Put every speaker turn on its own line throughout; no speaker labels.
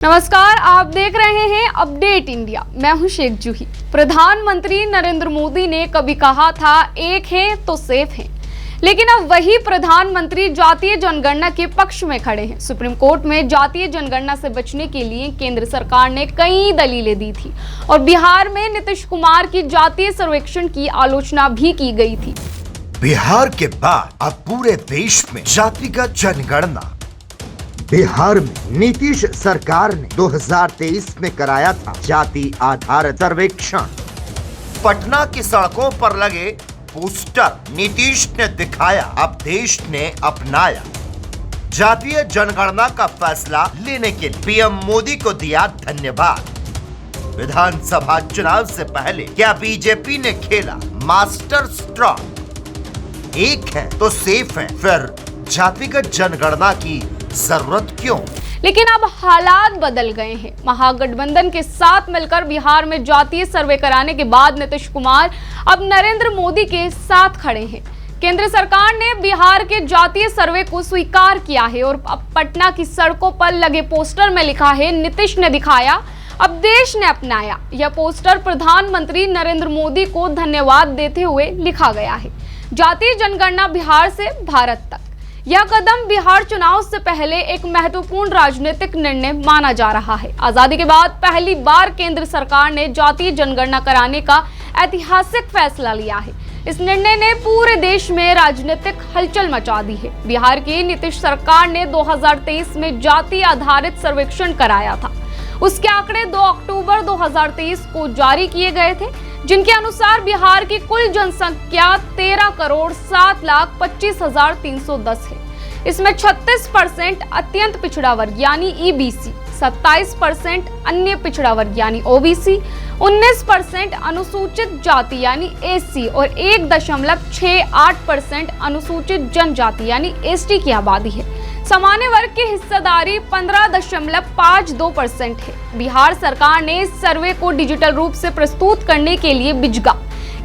नमस्कार, आप देख रहे हैं अपडेट इंडिया। मैं हूं शेख जूही। प्रधानमंत्री नरेंद्र मोदी ने कभी कहा था एक है तो सेफ है, लेकिन अब वही प्रधानमंत्री जातीय जनगणना के पक्ष में खड़े हैं। सुप्रीम कोर्ट में जातीय जनगणना से बचने के लिए केंद्र सरकार ने कई दलीलें दी थी और बिहार में नीतीश कुमार की जातीय सर्वेक्षण की आलोचना भी की गई थी।
बिहार के बाद अब पूरे देश में जातिगत जनगणना। बिहार में नीतीश सरकार ने 2023 में कराया था जाति आधारित सर्वेक्षण। पटना की सड़कों पर लगे पोस्टर नीतीश ने दिखाया, अब देश ने अपनाया। जातीय जनगणना का फैसला लेने के लिए पीएम मोदी को दिया धन्यवाद। विधानसभा चुनाव से पहले क्या बीजेपी ने खेला मास्टर स्ट्रोक? एक है तो सेफ है, फिर जातिगत जनगणना की जरूरत क्यों?
लेकिन अब हालात बदल गए हैं। महागठबंधन के साथ मिलकर बिहार में जातीय सर्वे कराने के बाद नीतीश कुमार अब नरेंद्र मोदी के साथ खड़े हैं। केंद्र सरकार ने बिहार के जातीय सर्वे को स्वीकार किया है और अब पटना की सड़कों पर लगे पोस्टर में लिखा है, नीतीश ने दिखाया, अब देश ने अपनाया। यह पोस्टर प्रधानमंत्री नरेंद्र मोदी को धन्यवाद देते हुए लिखा गया है। जातीय जनगणना बिहार से भारत तक। यह कदम बिहार चुनाव से पहले एक महत्वपूर्ण राजनीतिक निर्णय माना जा रहा है। आजादी के बाद पहली बार केंद्र सरकार ने जातीय जनगणना कराने का ऐतिहासिक फैसला लिया है। इस निर्णय ने पूरे देश में राजनीतिक हलचल मचा दी है। बिहार की नीतीश सरकार ने 2023 में जाति आधारित सर्वेक्षण कराया था। उसके आंकड़े 2 अक्टूबर 2023 को जारी किए गए थे, जिनके अनुसार बिहार की कुल जनसंख्या 13,07,25,310 है। इसमें 36% अत्यंत पिछड़ा वर्ग यानी ईबीसी, 27% अन्य पिछड़ा वर्ग यानी ओबीसी, 19% अनुसूचित जाति यानी एससी और 1.68% अनुसूचित जनजाति यानी एसटी की आबादी है। सामान्य वर्ग की हिस्सेदारी 15.52% है। बिहार सरकार ने इस सर्वे को डिजिटल रूप से प्रस्तुत करने के लिए बिजगा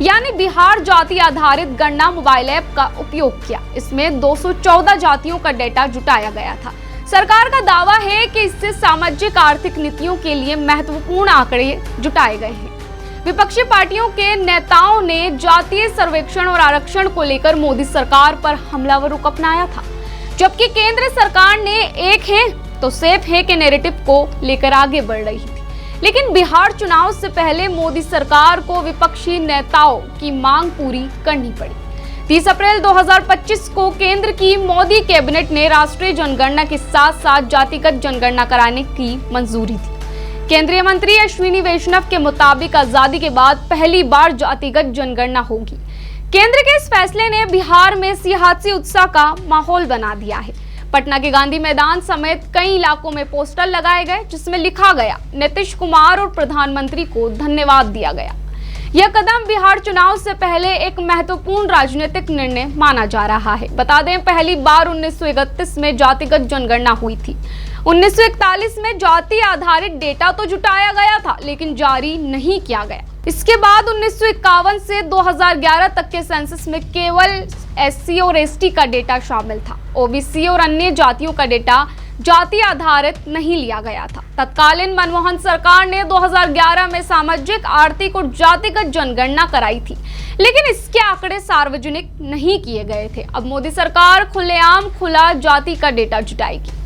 यानी बिहार जाति आधारित गणना मोबाइल ऐप का उपयोग किया। इसमें 214 जातियों का डेटा जुटाया गया था। सरकार का दावा है कि इससे सामाजिक आर्थिक नीतियों के लिए महत्वपूर्ण आंकड़े जुटाए गए हैं। विपक्षी पार्टियों के नेताओं ने जातीय सर्वेक्षण और आरक्षण को लेकर मोदी सरकार पर हमलावर रुख अपनाया था, जबकि केंद्र सरकार ने एक है तो सेफ है के नैरेटिव को लेकर आगे बढ़ रही थी। लेकिन बिहार चुनाव से पहले मोदी सरकार को विपक्षी नेताओं की मांग पूरी करनी पड़ी। 30 अप्रैल 2025 को केंद्र की मोदी कैबिनेट ने राष्ट्रीय जनगणना के साथ साथ जातिगत जनगणना कराने की मंजूरी दी। केंद्रीय मंत्री अश्विनी वैष्णव के मुताबिक आजादी के बाद पहली बार जातिगत जनगणना होगी। केंद्र के इस फैसले ने बिहार में सियासी उत्साह का माहौल बना दिया है। पटना के गांधी मैदान समेत कई इलाकों में पोस्टर लगाए गए, जिसमें लिखा गया, नीतीश कुमार और प्रधानमंत्री को धन्यवाद दिया गया। यह कदम बिहार चुनाव से पहले एक महत्वपूर्ण राजनीतिक निर्णय माना जा रहा है। बता दें, पहली बार 1931 में जातिगत जनगणना हुई थी। 1941 में जाति आधारित डेटा तो जुटाया गया था, लेकिन जारी नहीं किया गया। इसके बाद 1951 से 2011 तक के सेंसस में केवल एससी और एसटी का डेटा शामिल था। ओबीसी और अन्य जातियों का डेटा जाति आधारित नहीं लिया गया था। तत्कालीन मनमोहन सरकार ने 2011 में सामाजिक, आर्थिक और जातिगत जनगणना कराई थी, लेकिन इसके आंकड़े सार्वजनिक नहीं किए गए थे। अब मोदी सरकार खुलेआम खुला जाति का डेटा जुटाएगी।